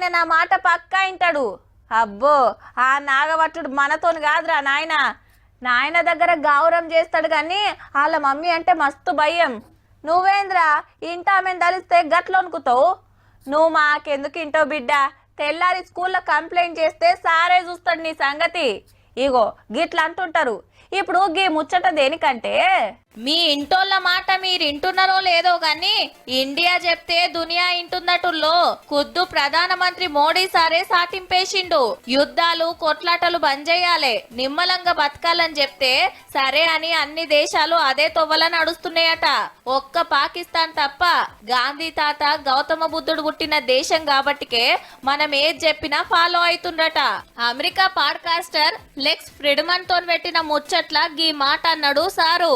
ఆయన నా మాట పక్కా వింటాడు. అబ్బో ఆ నాగవట్టుడు మనతోని కాదురా నాయన. నాయన దగ్గర గౌరవం చేస్తాడు కానీ వాళ్ళ మమ్మీ అంటే మస్తు భయం. నువ్వేంద్రా ఇంట ఆమెను తలిస్తే గట్లు అనుకుతావు? నువ్వు మాకెందుకు ఇంటో బిడ్డ, తెల్లారి స్కూల్లో కంప్లైంట్ చేస్తే సారే చూస్తాడు నీ సంగతి. ఇగో గిట్లా అంటుంటారు. ఇప్పుడు గీ ముచ్చట దేనికంటే మీ ఇంటోళ్ళ మాట మీరు ఇంటున్నారో లేదో గాని ఇండియా చెప్తే దునియా ఇంటున్నట్టుల్లో ఖుద్దు ప్రధానమంత్రి మోడీ సారే సాటింపేసిండు. యుద్ధాలు కొట్లాటలు బంద్ చేయాలి, నిమ్మలంగా బతకాలని చెప్తే సరే అని అన్ని దేశాలు అదే తొవ్వల నడుస్తున్నాయట. ఒక్క పాకిస్తాన్ తప్ప. గాంధీ తాత గౌతమ బుద్ధుడు పుట్టిన దేశం కాబట్టికే మనం ఏది చెప్పినా ఫాలో అవుతుండట. అమెరికా పాడ్కాస్టర్ లెక్స్ ఫ్రిడ్మన్ తో పెట్టిన ముచ్చట్ల గీ మాట అన్నాడు సారు.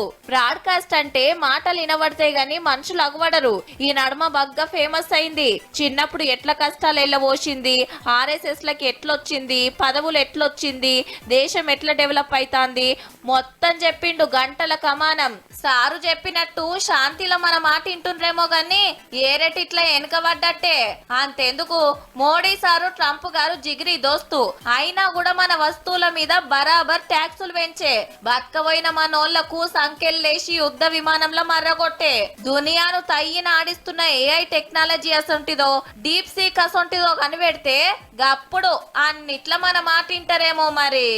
బ్రాడ్కాస్ట్ అంటే మాటలు వినబడతాయి గాని మనుషులు అగవడరు. ఈ నడుమ బగ్గా ఫేమస్ అయింది. చిన్నప్పుడు ఎట్ల కష్టాలు ఎల్లబోసింది, ఆర్ఎస్ఎస్ లకి ఎట్లొచ్చింది, పదవులు ఎట్లొచ్చింది, దేశం ఎట్లా డెవలప్ అవుతాంది మొత్తం చెప్పిండు గంటల కమానం. సారు చెప్పినట్టు శాంతిలో మన మాట వింటుండ్రేమో గాని ఏరెట్ ఇట్లా వెనకబడ్డట్టే. అంతెందుకు మోడీ సారు ట్రంప్ గారు జిగిరి దోస్తు అయినా కూడా మన వస్తువుల మీద బరాబర్ ట్యాక్సులు పెంచే, బతకపోయిన మనోళ్లకు సంకెళ్ళేసి యుద్ధ విమానంలో మర్రగొట్టే, దునియాను తయ్యిన ఆడిస్తున్న ఏఐ టెక్నాలజీ అసొంటిదో డీప్ సీక్ అసొంటిదో కనిపెడితే గప్పుడు అన్నిట్లా మన మాట వింటారేమో మరి.